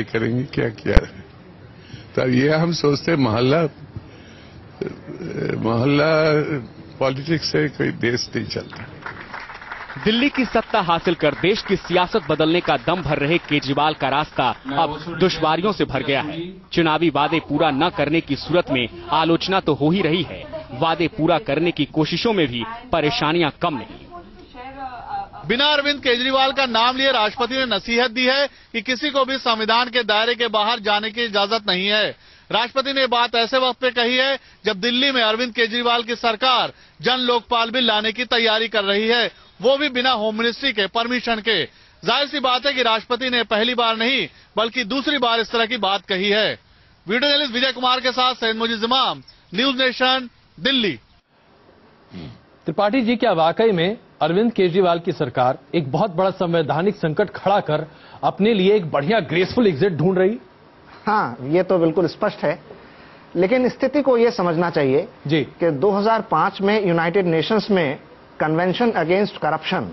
सफाई करेंगे, क्या किया है। तो ये हम सोचते मोहल्ला पॉलिटिक्स से कोई देश नहीं चलता। दिल्ली की सत्ता हासिल कर देश की सियासत बदलने का दम भर रहे केजरीवाल का रास्ता अब दुश्वारियों से भर गया है। चुनावी वादे पूरा न करने की सूरत में आलोचना तो हो ही रही है, वादे पूरा करने की कोशिशों में भी परेशानियां कम नहीं। बिना अरविंद केजरीवाल का नाम लिए राष्ट्रपति ने नसीहत दी है कि किसी को भी संविधान के दायरे के बाहर जाने की इजाजत नहीं है। राष्ट्रपति ने बात ऐसे वक्त पे कही है जब दिल्ली में अरविंद केजरीवाल की सरकार जन लोकपाल बिल लाने की तैयारी कर रही है, वो भी बिना होम मिनिस्ट्री के परमिशन के। जाहिर सी बात है कि राष्ट्रपति ने पहली बार नहीं बल्कि दूसरी बार इस तरह की बात कही है। वीडियो जर्नलिस्ट विजय कुमार के साथ सैयद मुजीब इमाम, न्यूज नेशन, दिल्ली। त्रिपाठी जी, क्या वाकई में अरविंद केजरीवाल की सरकार एक बहुत बड़ा संवैधानिक संकट खड़ा कर अपने लिए एक बढ़िया ग्रेसफुल एग्जिट ढूंढ रही? हाँ, ये तो बिल्कुल स्पष्ट है, लेकिन स्थिति को ये समझना चाहिए जी कि 2005 में यूनाइटेड नेशंस में कन्वेंशन अगेंस्ट करप्शन,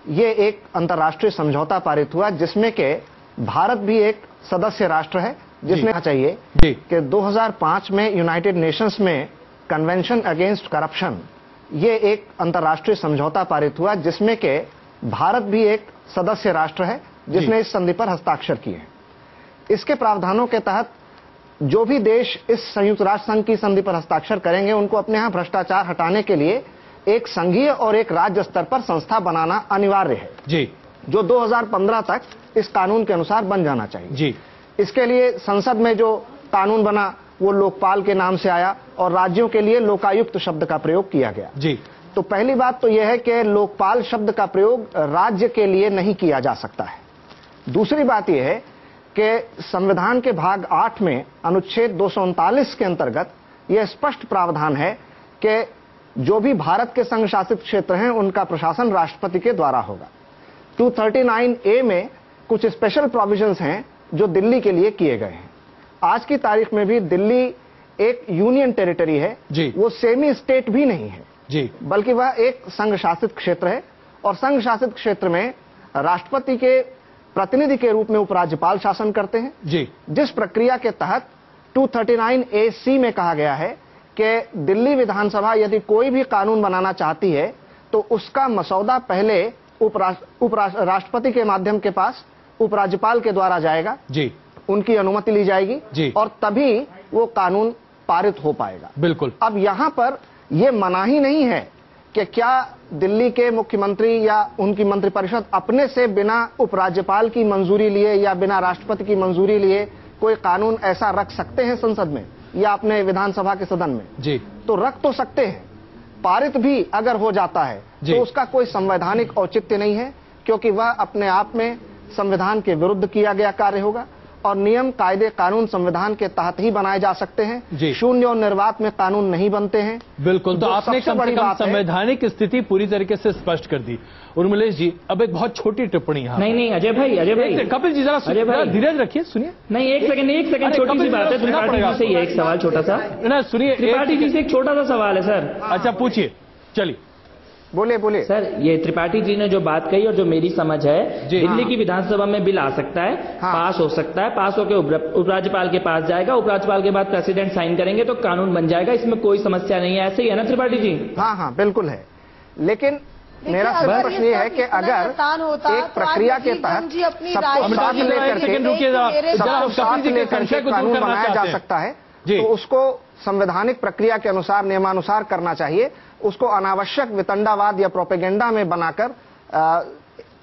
ये एक अंतर्राष्ट्रीय समझौता पारित हुआ जिसमें के भारत भी एक सदस्य राष्ट्र है, जिसने चाहिए कि 2005 में यूनाइटेड नेशंस में कन्वेंशन अगेंस्ट करप्शन, ये एक अंतर्राष्ट्रीय समझौता पारित हुआ जिसमें के भारत भी एक सदस्य राष्ट्र है, जिसने इस संधि पर हस्ताक्षर किए हैं। इसके प्रावधानों के तहत जो भी देश इस संयुक्त राष्ट्र संघ की संधि पर हस्ताक्षर करेंगे, उनको अपने यहां भ्रष्टाचार हटाने के लिए एक संघीय और एक राज्य स्तर पर संस्था बनाना अनिवार्य है जी, जो 2015 तक इस कानून के अनुसार बन जाना चाहिए जी। इसके लिए संसद में जो कानून बना वो लोकपाल के नाम से आया और राज्यों के लिए लोकायुक्त शब्द का प्रयोग किया गया जी। तो पहली बात तो यह है कि लोकपाल शब्द का प्रयोग राज्य के लिए नहीं किया जा सकता है। दूसरी बात यह है कि संविधान के भाग 8 में अनुच्छेद 239 के अंतर्गत यह स्पष्ट प्रावधान है कि जो भी भारत के संघ शासित क्षेत्र हैं उनका प्रशासन राष्ट्रपति के द्वारा होगा। 239A में कुछ स्पेशल प्रोविजंस हैं जो दिल्ली के लिए किए गए हैं। आज की तारीख में भी दिल्ली एक यूनियन टेरिटरी है जी। वो सेमी स्टेट भी नहीं है जी, बल्कि वह एक संघ शासित क्षेत्र है और संघ शासित क्षेत्र में राष्ट्रपति के प्रतिनिधि के रूप में उपराज्यपाल शासन करते हैं जी। जिस प्रक्रिया के तहत 239AC में कहा गया है कि दिल्ली विधानसभा यदि कोई भी कानून बनाना चाहती है तो उसका मसौदा पहले राष्ट्रपति के माध्यम के पास उपराज्यपाल के द्वारा जाएगा जी, उनकी अनुमति ली जाएगी जी, और तभी वो कानून पारित हो पाएगा। बिल्कुल। अब यहाँ पर यह मनाही नहीं है कि क्या दिल्ली के मुख्यमंत्री या उनकी मंत्रिपरिषद अपने से बिना उपराज्यपाल की मंजूरी लिए या बिना राष्ट्रपति की मंजूरी लिए कोई कानून ऐसा रख सकते हैं संसद में या अपने विधानसभा के सदन में जी। तो रख तो सकते हैं, पारित भी अगर हो जाता है तो उसका कोई संवैधानिक औचित्य नहीं है, क्योंकि वह अपने आप में संविधान के विरुद्ध किया गया कार्य होगा और नियम कायदे कानून संविधान के तहत ही बनाए जा सकते हैं। शून्य और निर्वात में कानून नहीं बनते हैं। बिल्कुल। तो आपने कम से कम संवैधानिक स्थिति पूरी तरीके से स्पष्ट कर दी। उर्मिलेश जी, अब एक बहुत छोटी टिप्पणी यहाँ। नहीं अजय भाई कपिल जी जरा धीरज रखिए, सुनिए। नहीं, एक सेकंड छोटी सी बात है। त्रिपाठी जी से एक सवाल छोटा सा ना, सुनिए। त्रिपाठी जी से एक छोटा सा सवाल है सर। अच्छा पूछिए, चलिए बोले सर। ये त्रिपाठी जी ने जो बात कही और जो मेरी समझ है, दिल्ली की विधानसभा में बिल आ सकता है, पास हो सकता है, पास होकर उपराज्यपाल के पास जाएगा, उपराज्यपाल के बाद प्रेसिडेंट साइन करेंगे तो कानून बन जाएगा, इसमें कोई समस्या नहीं है। ऐसे ही है ना त्रिपाठी जी? हाँ बिल्कुल है, लेकिन मेरा प्रश्न ये है कि अगर एक प्रक्रिया के तहत सबको साथ लेकर के कानून बनाया जा सकता है तो उसको संवैधानिक प्रक्रिया के अनुसार नियमानुसार करना चाहिए। उसको अनावश्यक वितंडावाद या प्रोपेगेंडा में बनाकर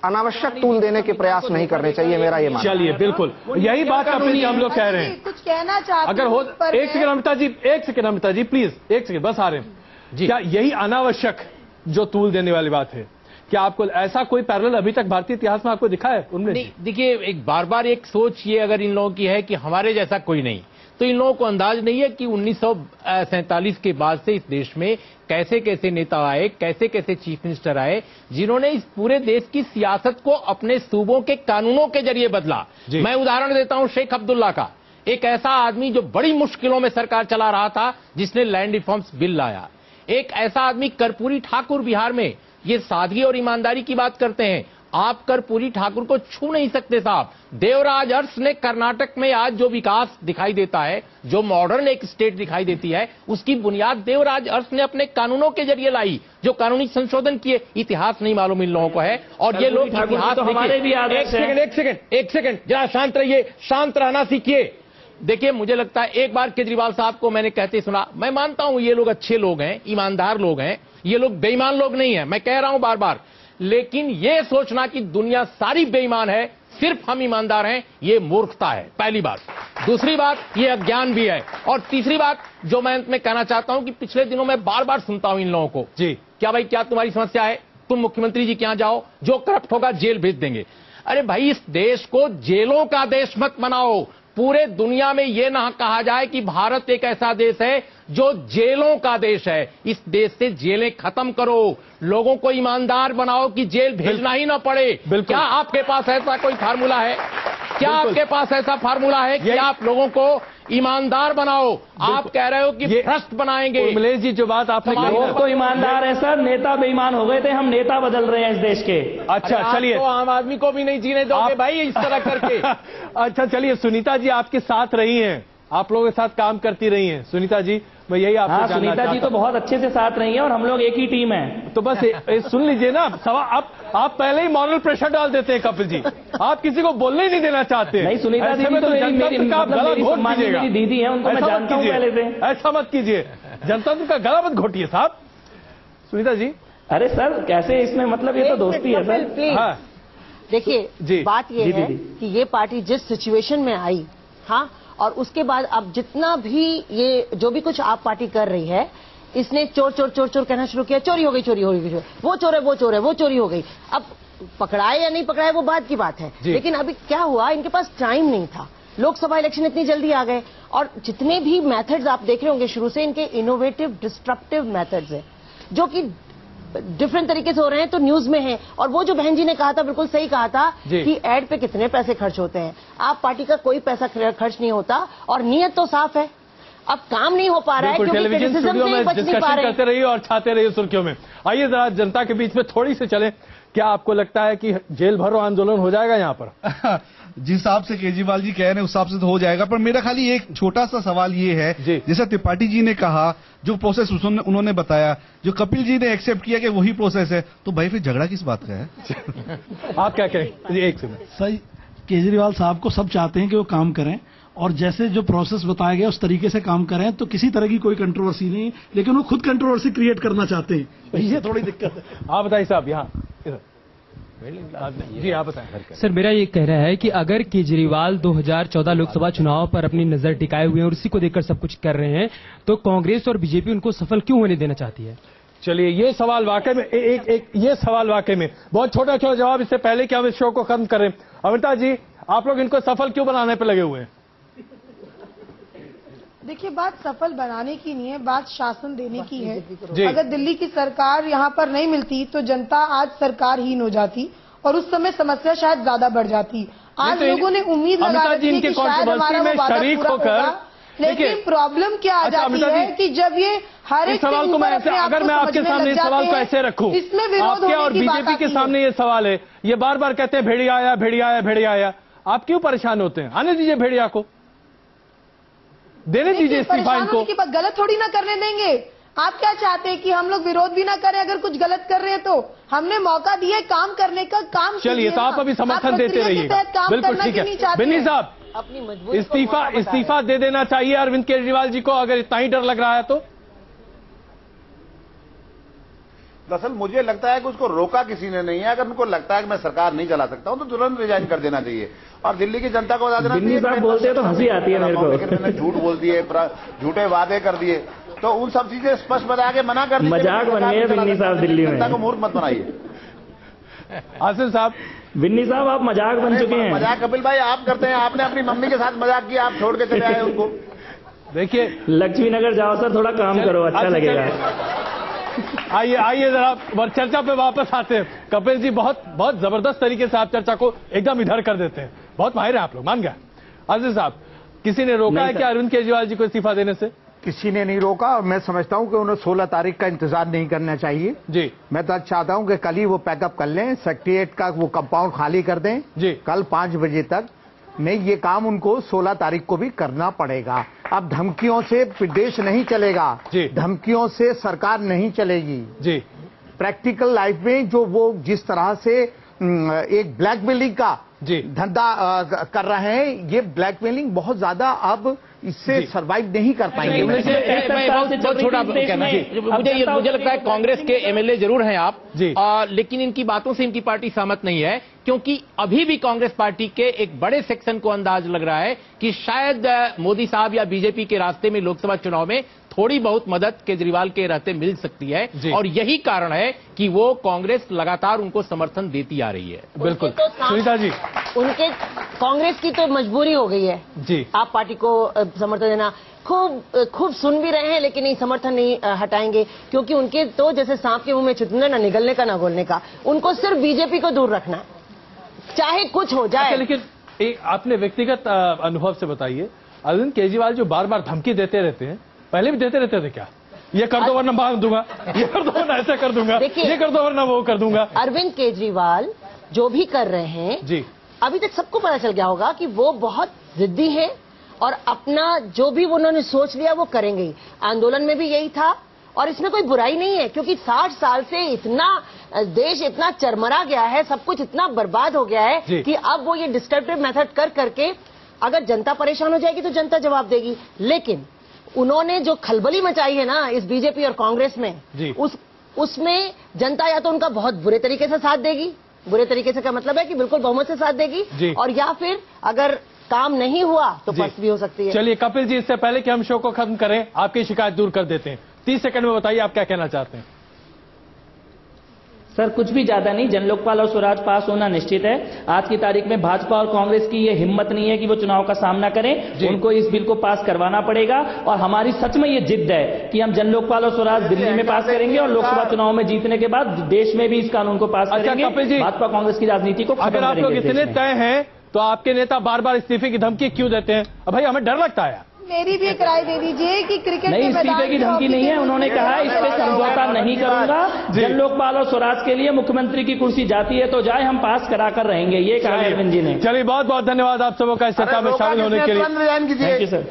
अनावश्यक तूल देने के प्रयास नहीं करने चाहिए, मेरा ये मानना है। चलिए बिल्कुल यही बात अपनी हम लोग कह रहे हैं। कुछ कहना चाहते अगर हो एक सेकंड अमृता जी प्लीज, एक सेकंड बस आ रहे हैं। क्या यही अनावश्यक जो तूल देने वाली बात है, क्या आपको ऐसा कोई पैरेलल अभी तक भारतीय इतिहास में आपको दिखा है उनमें? नहीं, देखिए एक बार एक सोच ये अगर इन लोगों की है कि हमारे जैसा कोई नहीं, तो इन लोगों को अंदाज नहीं है कि 1947 के बाद से इस देश में कैसे कैसे नेता आए, कैसे कैसे चीफ मिनिस्टर आए, जिन्होंने इस पूरे देश की सियासत को अपने सूबों के कानूनों के जरिए बदला। मैं उदाहरण देता हूं शेख अब्दुल्ला का, एक ऐसा आदमी जो बड़ी मुश्किलों में सरकार चला रहा था, जिसने लैंड रिफॉर्म्स बिल लाया। एक ऐसा आदमी कर्पूरी ठाकुर बिहार में, ये सादगी और ईमानदारी की बात करते हैं, आप कर्पूरी ठाकुर को छू नहीं सकते साहब। देवराज अरस ने कर्नाटक में आज जो विकास दिखाई देता है, जो मॉडर्न एक स्टेट दिखाई देती है, उसकी बुनियाद देवराज अरस ने अपने कानूनों के जरिए लाई, जो कानूनी संशोधन किए। इतिहास नहीं मालूम इन लोगों को है, और ये लोग इतिहास तो हमारे भी एक सेकंड जरा शांत रहिए, शांत रहना सीखिए। देखिए, मुझे लगता है एक बार केजरीवाल साहब को मैंने कहते सुना, मैं मानता हूं ये लोग अच्छे लोग हैं, ईमानदार लोग हैं, ये लोग बेईमान लोग नहीं है, मैं कह रहा हूं बार बार, लेकिन ये सोचना कि दुनिया सारी बेईमान है, सिर्फ हम ईमानदार हैं, ये मूर्खता है, पहली बात। दूसरी बात, ये अज्ञान भी है। और तीसरी बात जो मैं अंत में कहना चाहता हूं कि पिछले दिनों में बार बार सुनता हूं इन लोगों को, जी क्या भाई, क्या तुम्हारी समस्या है, तुम मुख्यमंत्री जी के यहां जाओ, जो करप्ट होगा जेल भेज देंगे। अरे भाई, इस देश को जेलों का देश मत बनाओ। पूरे दुनिया में यह ना कहा जाए कि भारत एक ऐसा देश है जो जेलों का देश है। इस देश से जेलें खत्म करो, लोगों को ईमानदार बनाओ कि जेल भेजना ही ना पड़े। क्या आपके पास ऐसा कोई फार्मूला है? क्या आपके पास ऐसा फार्मूला है कि आप लोगों को ईमानदार बनाओ? आप कह रहे हो कि भ्रष्ट बनाएंगे। उर्मिलेश जी, जो बात आपने कही, लोग तो ईमानदार है सर, नेता बेईमान हो गए थे, हम नेता बदल रहे हैं इस देश के। अच्छा चलिए, तो आम आदमी को भी नहीं जीने दोगे भाई इस तरह करके। अच्छा चलिए, सुनीता जी आपके साथ रही हैं, आप लोगों के साथ काम करती रही हैं। सुनीता जी, मैं यही आपसे जानना सुनीता चाहता जी तो बहुत अच्छे से साथ रही हैं और हम लोग एक ही टीम है। तो बस सुन लीजिए ना, आप पहले ही मॉरल प्रेशर डाल देते हैं कपिल जी, आप किसी को बोलने ही नहीं देना चाहते। नहीं, सुनीता जी तो मेरी दीदी है, उनको मैं जानता हूं पहले से। ऐसा मत कीजिए, जनतंत्र का गला मत घोटिए साहब। सुनीता जी, अरे सर कैसे, इसमें मतलब ये तो दोस्ती है सर। हाँ देखिए, बात ये है कि ये पार्टी जिस सिचुएशन में आई, हाँ, और उसके बाद अब जितना भी ये जो भी कुछ आप पार्टी कर रही है, इसने चोर चोर चोर चोर कहना शुरू किया, चोरी हो गई, चोरी हो गई, वो चोर है, वो चोर है, वो चोरी हो गई। अब पकड़ाए या नहीं पकड़ाए वो बात की बात है, लेकिन अभी क्या हुआ, इनके पास टाइम नहीं था। लोकसभा इलेक्शन इतनी जल्दी आ गए, और जितने भी मेथड्स आप देख रहे होंगे शुरू से, इनके इनोवेटिव डिस्ट्रप्टिव मेथड्स है जो कि डिफरेंट तरीके से हो रहे हैं, तो न्यूज में है। और वो जो बहन जी ने कहा था, बिल्कुल सही कहा था कि एड पे कितने पैसे खर्च होते हैं। आप पार्टी का कोई पैसा खर्च नहीं होता, और नीयत तो साफ है। अब काम नहीं हो पा रहा है क्योंकि टेलीविजन स्टूडियो में डिस्कशन करते रहिए और छाते रहिए सुर्खियों में। आइए जरा जनता के बीच में थोड़ी सी चले। क्या आपको लगता है कि जेल भरो आंदोलन हो जाएगा यहाँ पर? जिस हिसाब से केजरीवाल जी कह रहे हैं उस हिसाब से तो हो जाएगा, पर मेरा खाली एक छोटा सा सवाल ये है, जैसा त्रिपाठी जी ने कहा, जो प्रोसेस उन्होंने बताया, जो कपिल जी ने एक्सेप्ट किया कि वही प्रोसेस है, तो भाई फिर झगड़ा किस बात का है? आप क्या कहें? एक सेकंड सही, केजरीवाल साहब को सब चाहते हैं कि वो काम करें, और जैसे जो प्रोसेस बताया गया उस तरीके से काम करें, तो किसी तरह की कोई कंट्रोवर्सी नहीं, लेकिन वो खुद कंट्रोवर्सी क्रिएट करना चाहते हैं, ये थोड़ी दिक्कत है। आप बताइए साहब, यहाँ जी आप बताएं। सर, मेरा ये कह रहा है कि अगर केजरीवाल 2014 लोकसभा चुनाव पर अपनी नजर टिकाए हुए हैं और उसी को देखकर सब कुछ कर रहे हैं, तो कांग्रेस और बीजेपी उनको सफल क्यों होने देना चाहती है? चलिए, ये सवाल वाकई में ये सवाल वाकई में बहुत छोटा छोटा जवाब, इससे पहले कि हम इस शो को खत्म करें। अमिता जी, आप लोग इनको सफल क्यों बनाने पर लगे हुए हैं? देखिए, बात सफल बनाने की नहीं है, बात शासन देने की है। अगर दिल्ली की सरकार यहाँ पर नहीं मिलती तो जनता आज सरकारहीन हो जाती, और उस समय समस्या शायद ज्यादा बढ़ जाती। आज लोगों ने उम्मीद लगा रखी है कि शायद हमारा वो वादा पूरा होगा, लेकिन प्रॉब्लम क्या आ जाती है कि जब ये हर एक सवाल को मैं ऐसे, अगर मैं आपके सामने इस सवाल को ऐसे रखूं, इसमें विरोध आपके और बीजेपी के सामने ये सवाल है, ये बार बार कहते हैं भेड़िया आया, भेड़िया आया, भेड़िया आया, आप क्यों परेशान होते हैं? आने दीजिए भेड़िया को, देने दीजिए इस्तीफा इनको। गलत थोड़ी ना करने देंगे। आप क्या चाहते हैं कि हम लोग विरोध भी ना करें अगर कुछ गलत कर रहे हैं तो? हमने मौका दिया काम करने का, काम चलिए, तो आप अभी समर्थन देते रहिए, बिल्कुल ठीक है। बिन्नी साहब, इस्तीफा दे देना चाहिए अरविंद केजरीवाल जी को, अगर इतना ही डर लग रहा है तो? दरअसल मुझे लगता है कि उसको रोका किसी ने नहीं है। अगर उनको लगता है कि मैं सरकार नहीं चला सकता हूं तो तुरंत रिजाइन कर देना चाहिए, और दिल्ली की जनता को बता देना चाहिए। बोलते हैं तो हंसी आती है मेरे को, लेकिन मैंने झूठ बोल दिए, झूठे वादे कर दिए, तो उन सब चीजें स्पष्ट बता के मना कर दीजिए। मजाक बन गए बिन्नी साहब दिल्ली में, जनता को मूर्ख मत बनाइए। आसिफ साहब, बिन्नी साहब आप मजाक बन चुके हैं। मजाक कपिल भाई आप करते हैं, आपने अपनी मम्मी के साथ मजाक किया, आप छोड़ के चले आए उनको। देखिए, लक्ष्मी नगर जाओ सर, थोड़ा काम करो, अच्छा लगेगा। आइए जरा चर्चा पे वापस आते हैं। कपिल जी, बहुत जबरदस्त तरीके से आप चर्चा को एकदम इधर कर देते हैं, बहुत माहिर है आप लोग, मान गया। आसिफ साहब, किसी ने रोका है क्या अरविंद केजरीवाल जी को इस्तीफा देने से? किसी ने नहीं रोका और मैं समझता हूं कि उन्हें 16 तारीख का इंतजार नहीं करना चाहिए जी। मैं तो चाहता हूं कि कल ही वो पैकअप कर लें, सेक्रेटेरिएट का वो कंपाउंड खाली कर दें जी। कल 5 बजे तक। नहीं, ये काम उनको 16 तारीख को भी करना पड़ेगा। अब धमकियों से देश नहीं चलेगा, धमकियों से सरकार नहीं चलेगी जी। प्रैक्टिकल लाइफ में जो वो जिस तरह से एक ब्लैकमेलिंग का धंधा कर रहे हैं, ये ब्लैकमेलिंग बहुत ज्यादा अब इससे सरवाइव नहीं कर पाएंगे। मुझे लगता है कांग्रेस के एमएलए जरूर हैं आप जी, लेकिन इनकी बातों से इनकी पार्टी सहमत नहीं है, क्योंकि अभी भी कांग्रेस पार्टी के एक बड़े सेक्शन को अंदाज लग रहा है कि शायद मोदी साहब या बीजेपी के रास्ते में लोकसभा चुनाव में थोड़ी बहुत मदद केजरीवाल के रहते मिल सकती है, और यही कारण है कि वो कांग्रेस लगातार उनको समर्थन देती आ रही है। बिल्कुल सुनीता जी, उनके कांग्रेस की तो मजबूरी हो गई है जी आप पार्टी को समर्थन देना। खूब सुन भी रहे हैं, लेकिन नहीं, समर्थन नहीं हटाएंगे, क्योंकि उनके तो जैसे सांप के मुंह में छुटना, ना निगलने का ना बोलने का। उनको सिर्फ बीजेपी को दूर रखना है, चाहे कुछ हो जाए। लेकिन आपने व्यक्तिगत अनुभव से बताइए, अरविंद केजरीवाल जो बार बार धमकी देते रहते हैं, पहले भी देते रहते थे क्या? ये कर दो वरना मांग दूंगा, ये कर दो वरना ऐसा कर दूंगा, ये कर दो वरना वो कर दूंगा। अरविंद केजरीवाल जो भी कर रहे हैं जी, अभी तक सबको पता चल गया होगा कि वो बहुत जिद्दी है और अपना जो भी उन्होंने सोच लिया वो करेंगे ही। आंदोलन में भी यही था, और इसमें कोई बुराई नहीं है, क्योंकि 60 साल से इतना देश इतना चरमरा गया है, सब कुछ इतना बर्बाद हो गया है कि अब वो ये डिस्ट्रक्टिव मेथड कर करके अगर जनता परेशान हो जाएगी तो जनता जवाब देगी। लेकिन उन्होंने जो खलबली मचाई है ना इस बीजेपी और कांग्रेस में, उसमें जनता या तो उनका बहुत बुरे तरीके से साथ देगी, बुरे तरीके से का मतलब है कि बिल्कुल बहुमत से साथ देगी, और या फिर अगर काम नहीं हुआ तो पस्त भी हो सकती है। चलिए कपिल जी, इससे पहले कि हम शो को खत्म करें, आपकी शिकायत दूर कर देते हैं। 30 सेकंड में बताइए आप क्या कहना चाहते हैं। सर कुछ भी ज्यादा नहीं, जन लोकपाल और स्वराज पास होना निश्चित है। आज की तारीख में भाजपा और कांग्रेस की ये हिम्मत नहीं है कि वो चुनाव का सामना करें, उनको इस बिल को पास करवाना पड़ेगा, और हमारी सच में ये जिद है कि हम जन लोकपाल और स्वराज दिल्ली में पास करेंगे और लोकसभा चुनाव में जीतने के बाद देश में भी इस कानून को पास करेंगे। कपिल जी, भाजपा कांग्रेस की राजनीति को अगर आप लोग इतने तय हैं तो आपके नेता बार बार इस्तीफे की धमकी क्यों देते हैं? अब भाई हमें डर लगता है। मेरी भी एक राय दे दीजिए कि क्रिकेट नहीं, इस्तीफे की धमकी नहीं है, उन्होंने कहा इस पे समझौता नहीं करूंगा। जन लोकपाल और स्वराज के लिए मुख्यमंत्री की कुर्सी जाती है तो जाए, हम पास करा कर रहेंगे, ये कहा अरविंद जी ने। चलिए बहुत बहुत धन्यवाद आप सबों का इस चर्चा में शामिल होने के लिए। Thank you sir.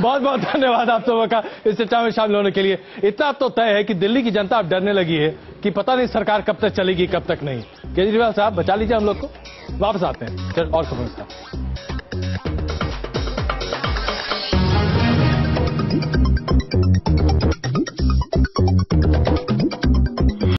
बहुत बहुत धन्यवाद आप सबों का इस चर्चा में शामिल होने के लिए। इतना तो तय है कि दिल्ली की जनता अब डरने लगी है कि पता नहीं सरकार कब तक चलेगी कब तक नहीं। केजरीवाल साहब बचा लीजिए हम लोग को, वापस आते हैं और खबरों का।